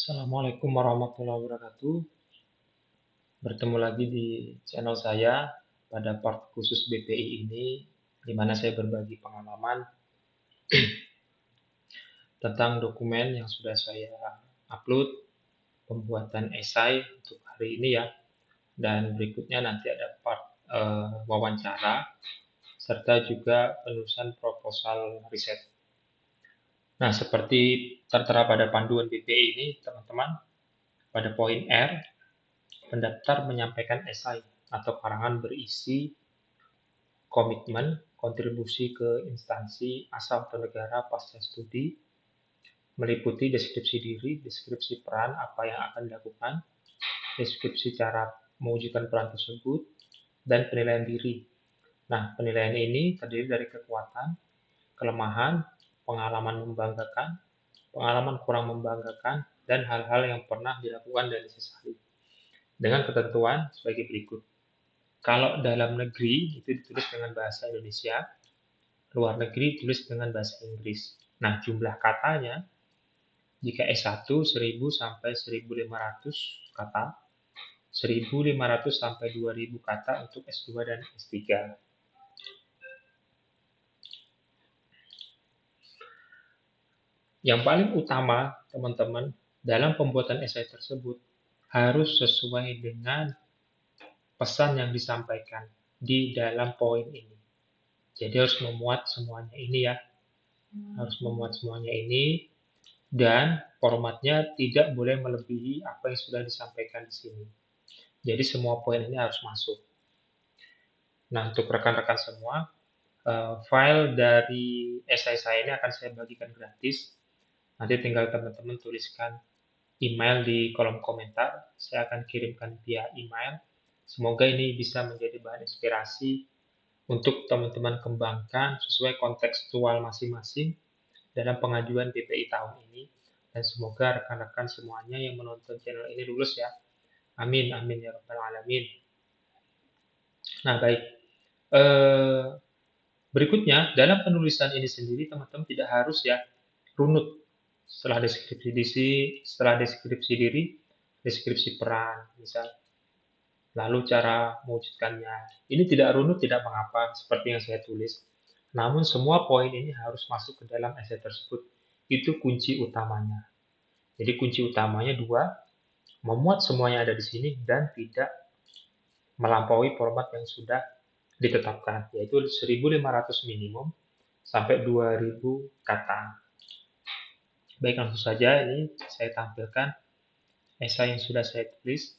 Assalamualaikum warahmatullahi wabarakatuh. Bertemu lagi di channel saya pada part khusus BPI ini, di mana saya berbagi pengalaman tentang dokumen yang sudah saya upload, pembuatan esai untuk hari ini ya, dan berikutnya nanti ada part wawancara, serta juga penulisan proposal riset. Nah, seperti tertera pada panduan BPI ini, teman-teman, pada poin R, pendaftar menyampaikan esai atau karangan berisi komitmen, kontribusi ke instansi asal atau negara pasca studi, meliputi deskripsi diri, deskripsi peran apa yang akan dilakukan, deskripsi cara mewujudkan peran tersebut, dan penilaian diri. Nah, penilaian ini terdiri dari kekuatan, kelemahan, pengalaman membanggakan, pengalaman kurang membanggakan, dan hal-hal yang pernah dilakukan dan disesali. Dengan ketentuan sebagai berikut. Kalau dalam negeri itu ditulis dengan bahasa Indonesia, luar negeri ditulis dengan bahasa Inggris. Nah, jumlah katanya jika S1 1000 sampai 1500 kata, 1500 sampai 2000 kata untuk S2 dan S3. Yang paling utama, teman-teman, dalam pembuatan esai tersebut harus sesuai dengan pesan yang disampaikan di dalam poin ini. Jadi harus memuat semuanya ini ya. Harus memuat semuanya ini dan formatnya tidak boleh melebihi apa yang sudah disampaikan di sini. Jadi semua poin ini harus masuk. Nah, untuk rekan-rekan semua, file dari esai saya ini akan saya bagikan gratis. Nanti tinggal teman-teman tuliskan email di kolom komentar. Saya akan kirimkan via email. Semoga ini bisa menjadi bahan inspirasi untuk teman-teman kembangkan sesuai kontekstual masing-masing dalam pengajuan BPI tahun ini. Dan semoga rekan-rekan semuanya yang menonton channel ini lulus ya. Amin, amin ya rabbal alamin. Nah, baik. Berikutnya, dalam penulisan ini sendiri, teman-teman tidak harus ya runut. Setelah deskripsi diri, deskripsi peran, misal. Lalu cara mewujudkannya. Ini tidak runut, tidak mengapa, seperti yang saya tulis. Namun semua poin ini harus masuk ke dalam esai tersebut. Itu kunci utamanya. Jadi kunci utamanya dua, memuat semuanya ada di sini dan tidak melampaui format yang sudah ditetapkan, yaitu 1500 minimum sampai 2000 kata. Baik, langsung saja ini saya tampilkan esai yang sudah saya tulis.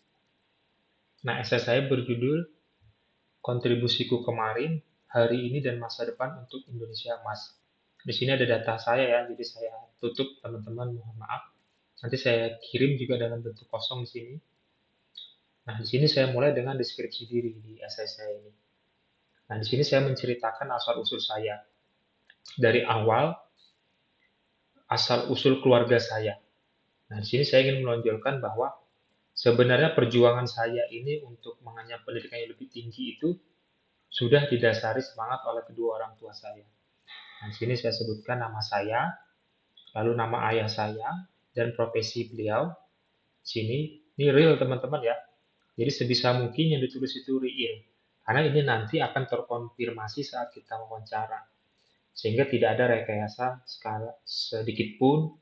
Nah, esai saya berjudul Kontribusiku Kemarin, Hari Ini dan Masa Depan untuk Indonesia Emas. Di sini ada data saya ya, jadi saya tutup teman-teman, mohon maaf. Nanti saya kirim juga dalam bentuk kosong di sini. Nah, di sini saya mulai dengan deskripsi diri di esai saya ini. Nah, di sini saya menceritakan asal-usul saya. Dari awal, asal-usul keluarga saya. Nah, di sini saya ingin menonjolkan bahwa sebenarnya perjuangan saya ini untuk mengenyam pendidikan yang lebih tinggi itu sudah didasari semangat oleh kedua orang tua saya. Nah, di sini saya sebutkan nama saya, lalu nama ayah saya, dan profesi beliau. Di sini, ini real teman-teman ya. Jadi sebisa mungkin yang ditulis itu real. Karena ini nanti akan terkonfirmasi saat kita wawancara. Sehingga tidak ada rekayasa skala sedikit pun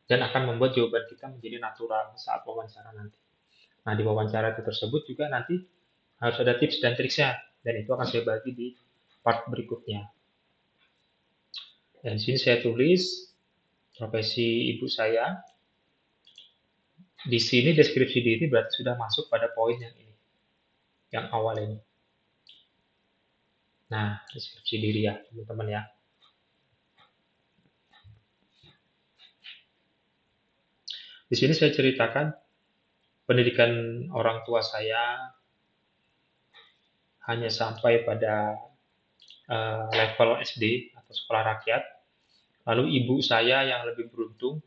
dan akan membuat jawaban kita menjadi natural saat wawancara nanti. Nah, di wawancara itu tersebut juga nanti harus ada tips dan triksnya, dan itu akan saya bagi di part berikutnya. Dan di sini saya tulis profesi ibu saya. Di sini deskripsi diri berarti sudah masuk pada poin yang ini, yang awal ini. Nah, deskripsi diri ya, teman-teman ya. Di sini saya ceritakan pendidikan orang tua saya hanya sampai pada level SD atau sekolah rakyat. Lalu ibu saya yang lebih beruntung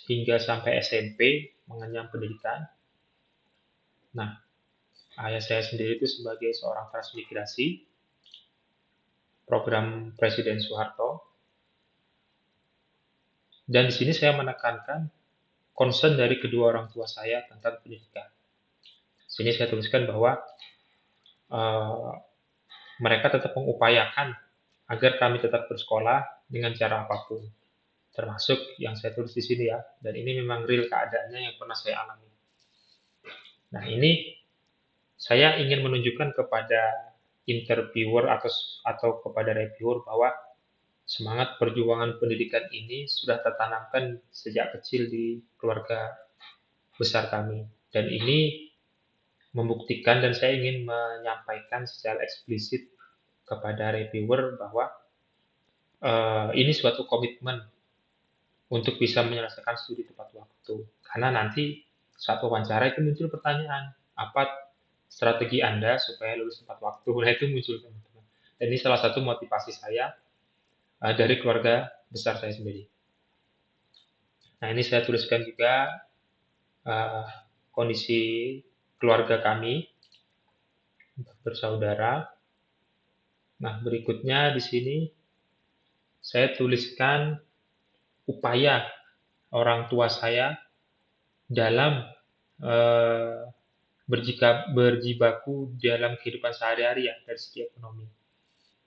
hingga sampai SMP mengenyam pendidikan. Nah, ayah saya sendiri itu sebagai seorang transmigrasi program Presiden Soeharto. Dan di sini saya menekankan concern dari kedua orang tua saya tentang pendidikan. Sini saya tuliskan bahwa uh, mereka tetap mengupayakan agar kami tetap bersekolah dengan cara apapun, termasuk yang saya tulis di sini ya. Dan ini memang real keadaannya yang pernah saya alami. Nah, ini saya ingin menunjukkan kepada interviewer atau kepada reviewer bahwa semangat perjuangan pendidikan ini sudah tertanamkan sejak kecil di keluarga besar kami. Dan ini membuktikan dan saya ingin menyampaikan secara eksplisit kepada reviewer bahwa ini suatu komitmen untuk bisa menyelesaikan studi tepat waktu. Karena nanti saat wawancara itu muncul pertanyaan, apa strategi Anda supaya lulus tepat waktu? Nah itu muncul teman-teman. Dan ini salah satu motivasi saya dari keluarga besar saya sendiri. Nah ini saya tuliskan juga uh, kondisi keluarga kami bersaudara. Nah berikutnya di sini saya tuliskan upaya orang tua saya dalam uh, berjibaku dalam kehidupan sehari-hari ya dari segi ekonomi.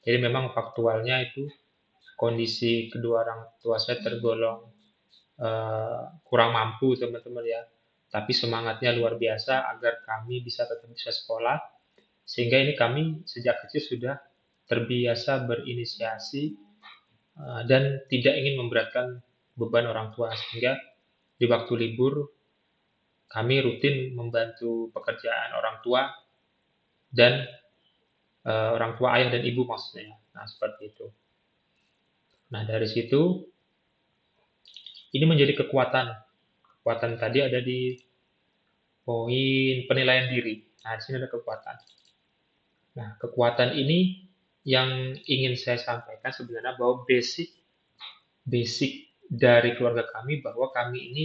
Jadi memang faktualnya itu kondisi kedua orang tua saya tergolong kurang mampu teman-teman ya. Tapi semangatnya luar biasa agar kami tetap bisa sekolah. Sehingga ini kami sejak kecil sudah terbiasa berinisiasi dan tidak ingin memberatkan beban orang tua. Sehingga di waktu libur kami rutin membantu pekerjaan orang tua dan orang tua ayah dan ibu maksudnya. Nah, seperti itu. Nah, dari situ ini menjadi kekuatan. Kekuatan tadi ada di poin penilaian diri. Nah, di sini ada kekuatan. Nah, kekuatan ini yang ingin saya sampaikan sebenarnya bahwa basic dari keluarga kami bahwa kami ini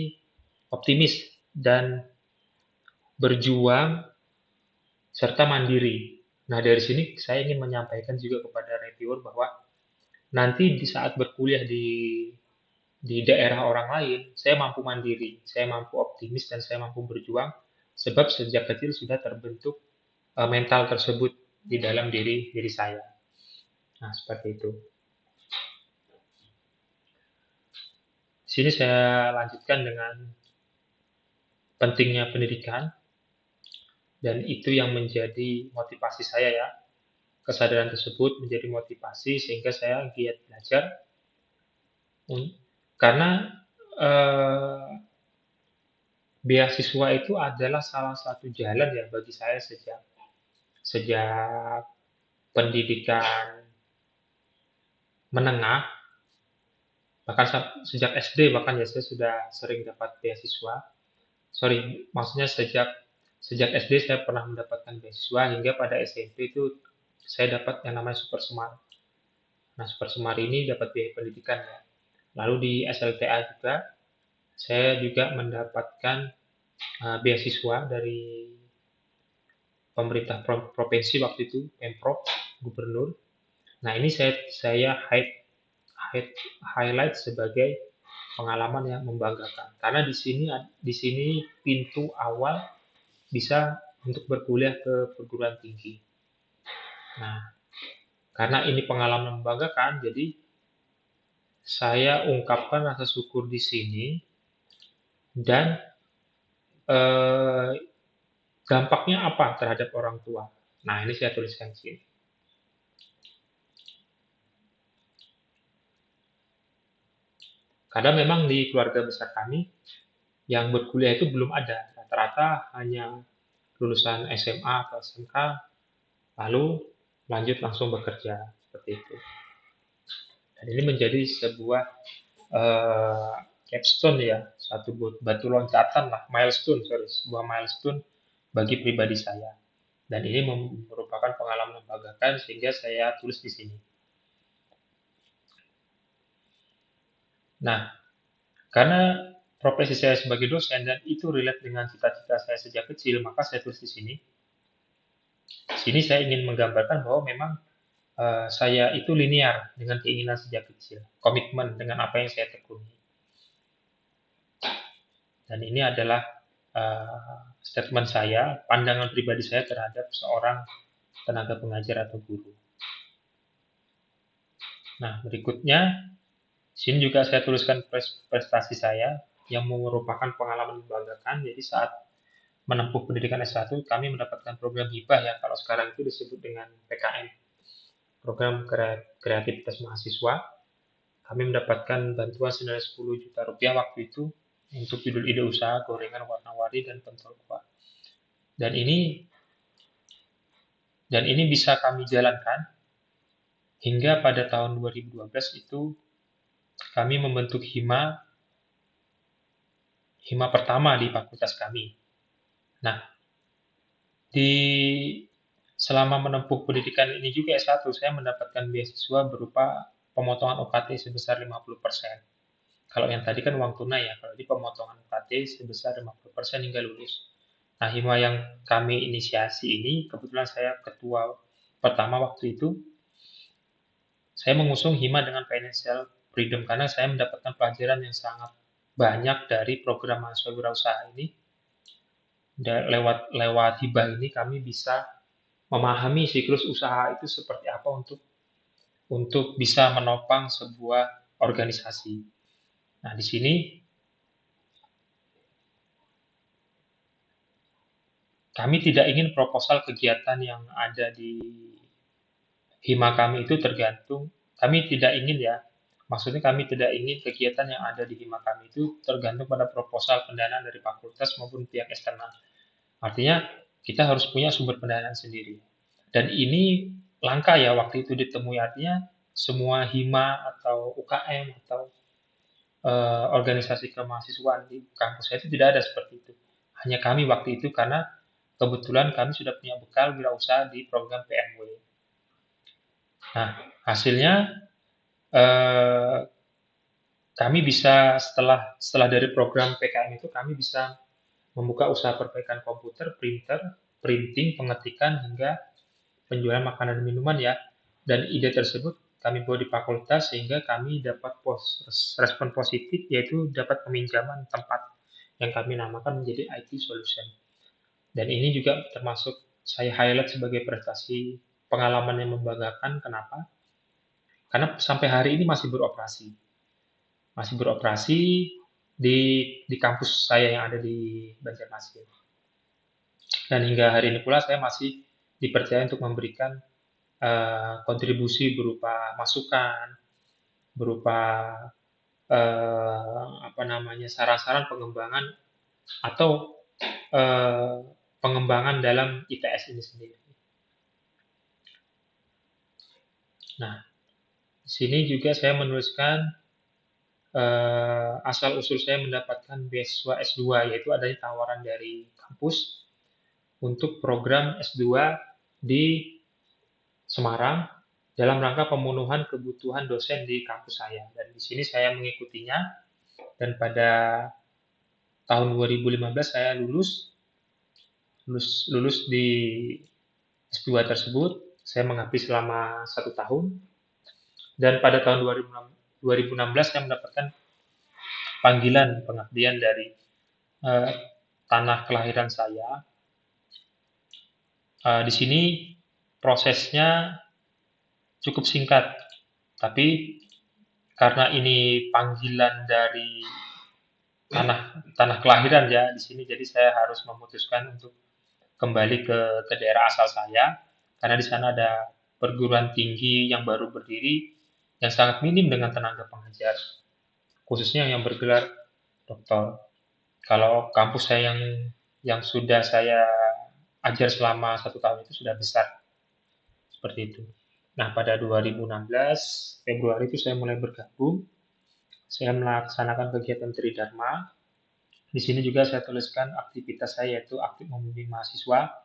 optimis dan berjuang serta mandiri. Nah, dari sini saya ingin menyampaikan juga kepada reviewer bahwa nanti di saat berkuliah di daerah orang lain, saya mampu mandiri, saya mampu optimis, dan saya mampu berjuang, sebab sejak kecil sudah terbentuk mental tersebut di dalam diri saya. Nah, seperti itu. Sini saya lanjutkan dengan pentingnya pendidikan, dan itu yang menjadi motivasi saya ya. Kesadaran tersebut menjadi motivasi sehingga saya giat belajar, karena eh, beasiswa itu adalah salah satu jalan ya bagi saya sejak pendidikan menengah, bahkan sejak SD bahkan ya saya sudah sering dapat beasiswa. Sorry, maksudnya sejak SD saya pernah mendapatkan beasiswa hingga pada SMP itu saya dapat yang namanya Super Semar. Nah, Super Semar ini dapat biaya pendidikan ya. Lalu di SLTA juga saya juga mendapatkan beasiswa dari pemerintah provinsi waktu itu, Pemprov, gubernur. Nah, ini saya highlight sebagai pengalaman yang membanggakan. Karena di sini pintu awal bisa untuk berkuliah ke perguruan tinggi. Nah, karena ini pengalaman membanggakan, jadi saya ungkapkan rasa syukur di sini dan eh, dampaknya apa terhadap orang tua. Nah, ini saya tuliskan di sini. Karena memang di keluarga besar kami yang berkuliah itu belum ada. Rata-rata hanya lulusan SMA atau SMK, lalu lanjut langsung bekerja seperti itu. Dan ini menjadi sebuah uh, capstone ya, satu batu loncatan lah, sebuah milestone bagi pribadi saya. Dan ini merupakan pengalaman membanggakan sehingga saya tulis di sini. Nah, karena profesi saya sebagai dosen dan itu relate dengan cita-cita saya sejak kecil, maka saya tulis di sini. Di sini saya ingin menggambarkan bahwa memang saya itu linear dengan keinginan sejak kecil, komitmen dengan apa yang saya tekuni. Dan ini adalah statement saya, pandangan pribadi saya terhadap seorang tenaga pengajar atau guru. Nah, berikutnya, sini juga saya tuliskan prestasi saya yang merupakan pengalaman membanggakan. Jadi saat menempuh pendidikan S1, kami mendapatkan program hibah ya, kalau sekarang itu disebut dengan PKM, program kreativitas mahasiswa. Kami mendapatkan bantuan senilai 10 juta rupiah waktu itu untuk judul ide usaha gorengan warna-warni dan pentol kuah. Dan ini bisa kami jalankan hingga pada tahun 2012 itu kami membentuk hima pertama di fakultas kami. Nah, di selama menempuh pendidikan ini juga S1, saya mendapatkan beasiswa berupa pemotongan UKT sebesar 50%. Kalau yang tadi kan uang tunai ya, kalau di pemotongan UKT sebesar 50% hingga lulus. Nah, hima yang kami inisiasi ini, kebetulan saya ketua pertama waktu itu, saya mengusung hima dengan financial freedom karena saya mendapatkan pelajaran yang sangat banyak dari program mahasiswa wirausaha ini. Lewat hibah ini kami bisa memahami siklus usaha itu seperti apa untuk bisa menopang sebuah organisasi. Nah, di sini kami tidak ingin proposal kegiatan yang ada di hima kami itu tergantung, kami tidak ingin ya, maksudnya kami tidak ingin kegiatan yang ada di hima kami itu tergantung pada proposal pendanaan dari fakultas maupun pihak eksternal. Artinya kita harus punya sumber pendanaan sendiri. Dan ini langka ya waktu itu ditemui, artinya semua hima atau UKM atau organisasi kemahasiswaan di kampus saya itu tidak ada seperti itu. Hanya kami waktu itu karena kebetulan kami sudah punya bekal wirausaha di program PMW. Nah, hasilnya eh, kami bisa setelah dari program PKM itu kami bisa membuka usaha perbaikan komputer, printer, printing, pengetikan hingga penjualan makanan dan minuman ya. Dan ide tersebut kami bawa di fakultas sehingga kami dapat respon positif, yaitu dapat peminjaman tempat yang kami namakan menjadi IT Solution. Dan ini juga termasuk saya highlight sebagai prestasi pengalaman yang membanggakan. Kenapa? Karena sampai hari ini masih beroperasi. Masih beroperasi di kampus saya yang ada di Banjarmasin. Dan hingga hari ini pula saya masih dipercaya untuk memberikan kontribusi berupa masukan, berupa saran-saran pengembangan atau pengembangan dalam ITS ini sendiri. Nah, di sini juga saya menuliskan asal usul saya mendapatkan beasiswa S2, yaitu adanya tawaran dari kampus untuk program S2 di Semarang dalam rangka pemenuhan kebutuhan dosen di kampus saya. Dan di sini saya mengikutinya, dan pada tahun 2015 saya lulus di S2 tersebut. Saya mengabdi selama 1 tahun, dan pada tahun 2016 saya mendapatkan panggilan pengabdian dari tanah kelahiran saya. Di sini prosesnya cukup singkat, tapi karena ini panggilan dari tanah kelahiran ya di sini, jadi saya harus memutuskan untuk kembali ke daerah asal saya karena di sana ada perguruan tinggi yang baru berdiri yang sangat minim dengan tenaga pengajar, khususnya yang bergelar doktor. Kalau kampus saya yang sudah saya ajar selama 1 tahun itu sudah besar seperti itu. Nah, pada 2016 Februari itu saya mulai bergabung. Saya melaksanakan kegiatan Tridharma. Di sini juga saya tuliskan aktivitas saya, yaitu aktif membimbing mahasiswa.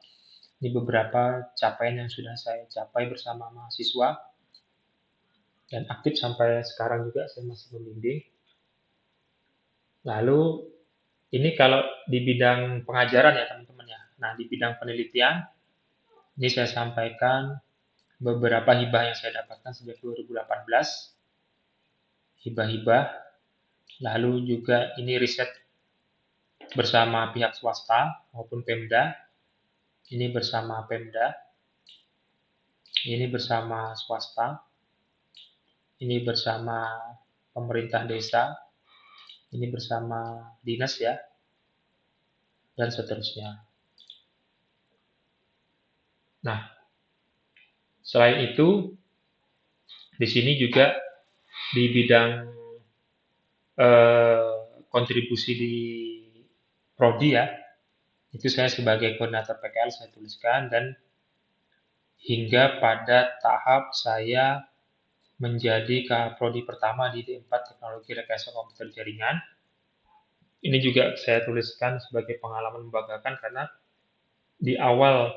Ini beberapa capaian yang sudah saya capai bersama mahasiswa, dan aktif sampai sekarang juga saya masih membimbing. Lalu ini kalau di bidang pengajaran ya teman-teman ya. Nah, di bidang penelitian ini saya sampaikan beberapa hibah yang saya dapatkan sejak 2018. Hibah-hibah. Lalu juga ini riset bersama pihak swasta maupun Pemda, ini bersama Pemda, ini bersama swasta, ini bersama pemerintah desa, ini bersama dinas ya, dan seterusnya. Nah, selain itu, di sini juga di bidang kontribusi di prodi ya, itu saya sebagai koordinator PKL saya tuliskan, dan hingga pada tahap saya menjadi prodi pertama di D4 Teknologi Rekayasa Komputer Jaringan. Ini juga saya tuliskan sebagai pengalaman membanggakan karena di awal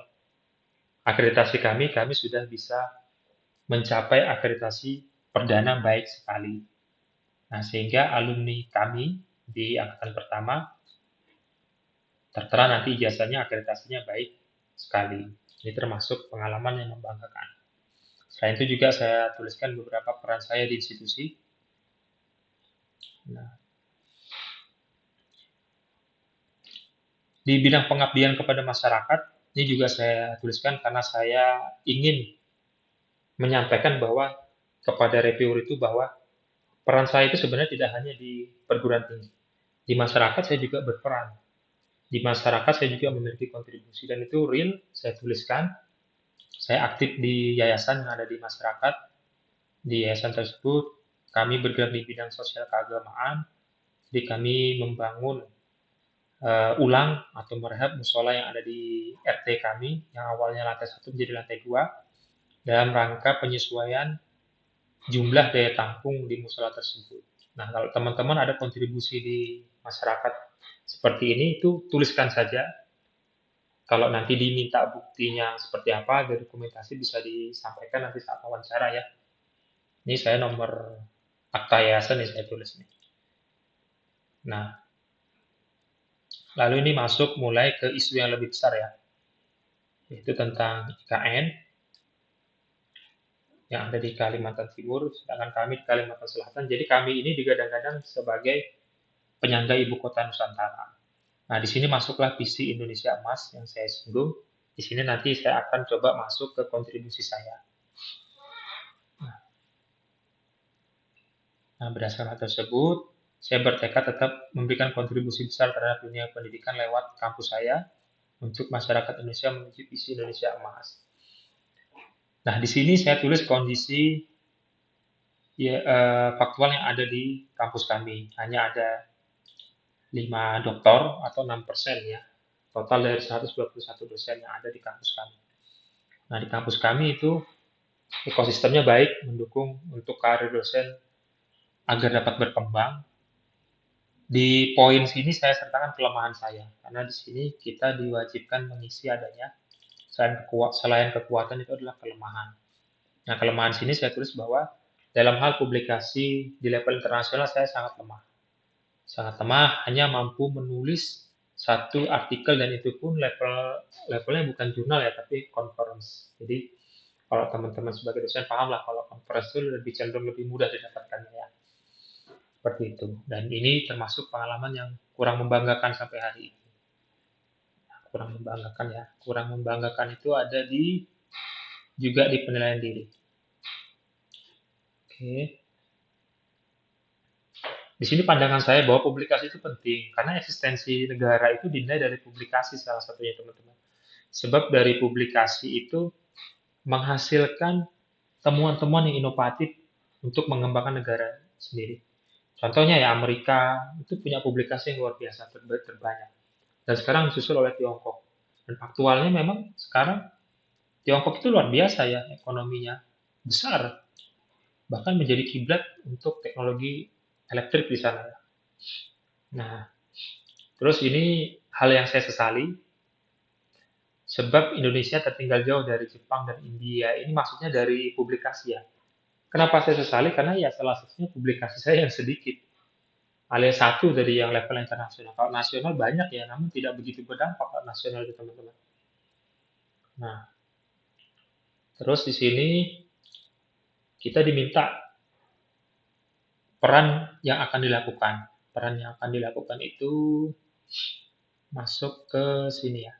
akreditasi kami sudah bisa mencapai akreditasi perdana baik sekali. Nah, sehingga alumni kami di angkatan pertama tertera nanti ijazahnya akreditasinya baik sekali. Ini termasuk pengalaman yang membanggakan. Selain itu juga saya tuliskan beberapa peran saya di institusi. Nah, di bidang pengabdian kepada masyarakat, ini juga saya tuliskan karena saya ingin menyampaikan bahwa kepada reviewer itu bahwa peran saya itu sebenarnya tidak hanya di perguruan tinggi. Di masyarakat saya juga berperan. Di masyarakat saya juga memiliki kontribusi dan itu real saya tuliskan. Saya aktif di yayasan yang ada di masyarakat. Di yayasan tersebut kami bergerak di bidang sosial keagamaan. Jadi kami membangun ulang atau merehab musola yang ada di RT kami yang awalnya lantai 1 menjadi lantai 2 dalam rangka penyesuaian jumlah daya tampung di musola tersebut. Nah, kalau teman-teman ada kontribusi di masyarakat seperti ini, itu tuliskan saja. Kalau nanti diminta buktinya seperti apa, dokumentasi bisa disampaikan nanti saat wawancara ya. Ini saya nomor akta yayasan yang saya tulis nih. Nah, lalu ini masuk mulai ke isu yang lebih besar ya, yaitu tentang IKN yang ada di Kalimantan Timur, sedangkan kami di Kalimantan Selatan. Jadi kami ini digadang-gadang sebagai penyangga ibu kota Nusantara. Nah, di sini masuklah visi Indonesia Emas yang saya singgung. Di sini nanti saya akan coba masuk ke kontribusi saya. Nah, berdasarkan hal tersebut, saya bertekad tetap memberikan kontribusi besar terhadap dunia pendidikan lewat kampus saya untuk masyarakat Indonesia menuju visi Indonesia Emas. Nah, di sini saya tulis kondisi ya, faktual yang ada di kampus kami. Hanya ada 5 doktor atau 6% ya. Total dari 121 dosen yang ada di kampus kami. Nah, di kampus kami itu ekosistemnya baik, mendukung untuk karir dosen agar dapat berkembang. Di poin sini saya sertakan kelemahan saya, karena di sini kita diwajibkan mengisi adanya selain kekuatan itu adalah kelemahan. Nah, kelemahan sini saya tulis bahwa dalam hal publikasi di level internasional saya sangat lemah. Sangat lemah, hanya mampu menulis satu artikel dan itu pun levelnya bukan jurnal ya, tapi conference. Jadi kalau teman-teman sebagai dosen paham lah kalau conference itu lebih cenderung lebih mudah didapatkannya ya. Seperti itu. Dan ini termasuk pengalaman yang kurang membanggakan sampai hari ini. Kurang membanggakan ya. Kurang membanggakan itu ada juga di penilaian diri. Oke. Di sini pandangan saya bahwa publikasi itu penting karena eksistensi negara itu dinilai dari publikasi salah satunya teman-teman. Sebab dari publikasi itu menghasilkan temuan-temuan yang inovatif untuk mengembangkan negara sendiri. Contohnya ya Amerika itu punya publikasi yang luar biasa terbanyak. Dan sekarang disusul oleh Tiongkok. Dan faktualnya memang sekarang Tiongkok itu luar biasa ya ekonominya. Besar. Bahkan menjadi kiblat untuk teknologi elektrik di sana. Nah, terus ini hal yang saya sesali. Sebab Indonesia tertinggal jauh dari Jepang dan India. Ini maksudnya dari publikasi ya. Kenapa saya sesali? Karena ya salah satunya publikasi saya yang sedikit. Alias satu dari yang level internasional. Kalau nasional banyak ya, namun tidak begitu berdampak kalau nasional itu teman-teman. Nah, terus di sini kita diminta peran yang akan dilakukan. Peran yang akan dilakukan itu masuk ke sini ya.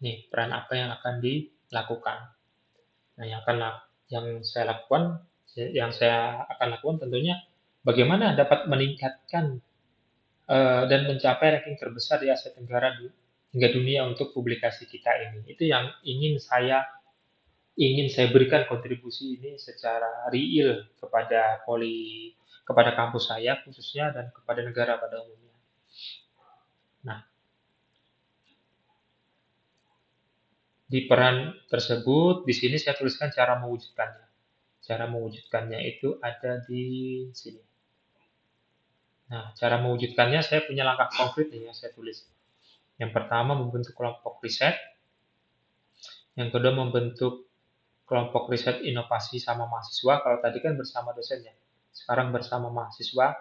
Nih, peran apa yang akan dilakukan. Nah, yang saya lakukan, yang saya akan lakukan tentunya bagaimana dapat meningkatkan dan mencapai ranking terbesar di Asia Tenggara hingga dunia untuk publikasi kita ini. Itu yang ingin saya berikan kontribusi ini secara real kepada kampus saya khususnya dan kepada negara pada umumnya. Nah, di peran tersebut di sini saya tuliskan cara mewujudkannya. Cara mewujudkannya itu ada di sini. Nah, cara mewujudkannya saya punya langkah konkret nih yang saya tulis. Yang pertama membentuk kelompok riset, yang kedua membentuk kelompok riset inovasi sama mahasiswa. Kalau tadi kan bersama dosennya, sekarang bersama mahasiswa.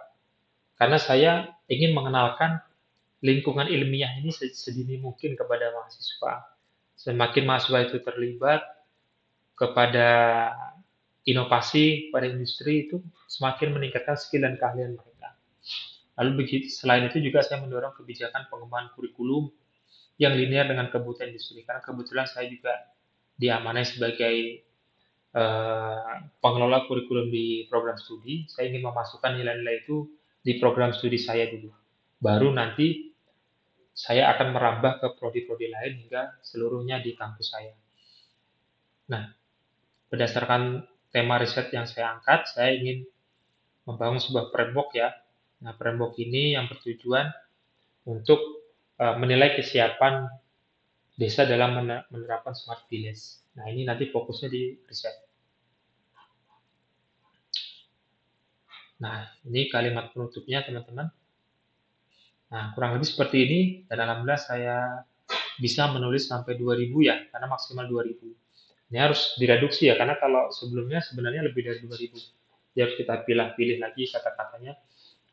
Karena saya ingin mengenalkan lingkungan ilmiah ini sedini mungkin kepada mahasiswa. Semakin mahasiswa itu terlibat kepada inovasi pada industri itu semakin meningkatkan skill dan keahlian mereka. Lalu begitu, selain itu juga saya mendorong kebijakan pengembangan kurikulum yang linear dengan kebutuhan industri. Karena kebetulan saya juga diamanai sebagai pengelola kurikulum di program studi. Saya ingin memasukkan nilai-nilai itu di program studi saya dulu. Baru nanti saya akan merambah ke prodi-prodi lain hingga seluruhnya di kampus saya. Nah, berdasarkan tema riset yang saya angkat, saya ingin membangun sebuah framework ya. Nah, framework ini yang bertujuan untuk menilai kesiapan desa dalam menerapkan smart village. Nah, ini nanti fokusnya di riset. Nah, ini kalimat penutupnya, teman-teman. Nah, kurang lebih seperti ini, dan alhamdulillah saya bisa menulis sampai 2000 ya, karena maksimal 2000. Ini harus direduksi ya, karena kalau sebelumnya sebenarnya lebih dari 2000. Ya, harus kita pilih-pilih lagi kata-katanya.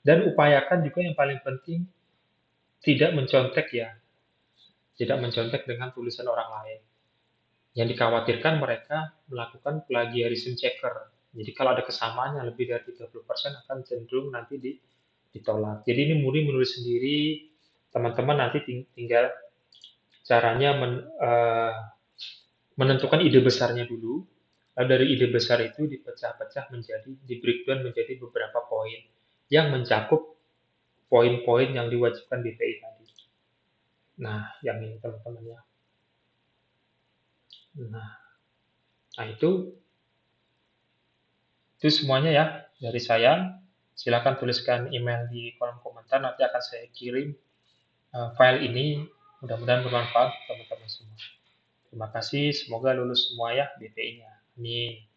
Dan upayakan juga yang paling penting, tidak mencontek ya, tidak mencontek dengan tulisan orang lain. Yang dikhawatirkan mereka melakukan plagiarism checker. Jadi kalau ada kesamaan yang lebih dari 30% akan cenderung nanti ditolak. Jadi ini murni menulis sendiri, teman-teman nanti tinggal caranya menentukan ide besarnya dulu, lalu dari ide besar itu dipecah-pecah di breakdown menjadi beberapa poin yang mencakup poin-poin yang diwajibkan BPI tadi. Nah, yang ini teman-teman ya. Nah, nah itu semuanya ya dari saya. Silakan tuliskan email di kolom komentar, nanti akan saya kirim file ini. Mudah-mudahan bermanfaat teman-teman semua. Terima kasih, semoga lulus semua ya BPI-nya. Amin.